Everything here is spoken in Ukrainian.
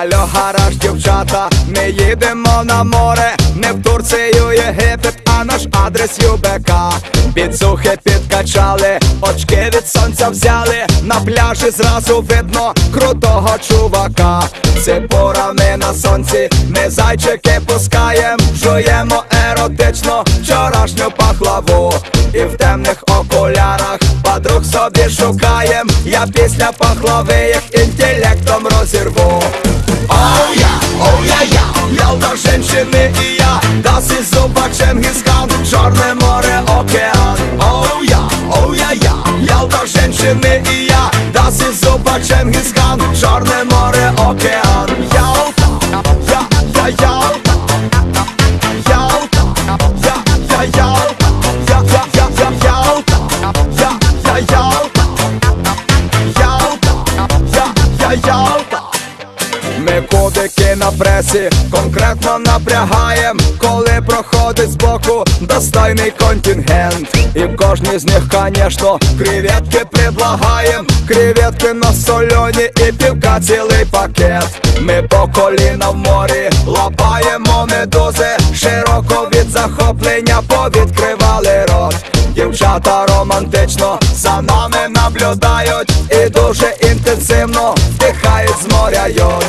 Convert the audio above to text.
Алло, гараж, дівчата, ми їдемо на море, не в Турцію, Єгипет, а наш адрес ЮБК. Підсухи підкачали, очки від сонця взяли, на пляжі зразу видно крутого чувака. Ципурами на сонці ми зайчики пускаєм, жуємо еротично вчорашню пахлаву. І в темних окулярах подруг собі шукаєм, я після пахлави їх інтелектом розірву. Оу я, Ялта, женщини і я, das ist super Genghis Khan, Чорне море, океан. Оу я, Ялта, женщини і я, das ist super Genghis Khan, Чорне море, океан. Ялта, я Ялта, Ялта, я Ялта, Ялта, Ялта, Ялта. Ми кубики на пресі конкретно напрягаєм, коли проходить збоку достойний контингент. І в кожній з них, конечно, креветки предлагаєм, креветки на солені і півка цілий пакет. Ми по коліна в морі лапаємо медузи, широко від захоплення повідкривали рот. Дівчата романтично за нами наблюдають і дуже інтенсивно вдихають з моря йод.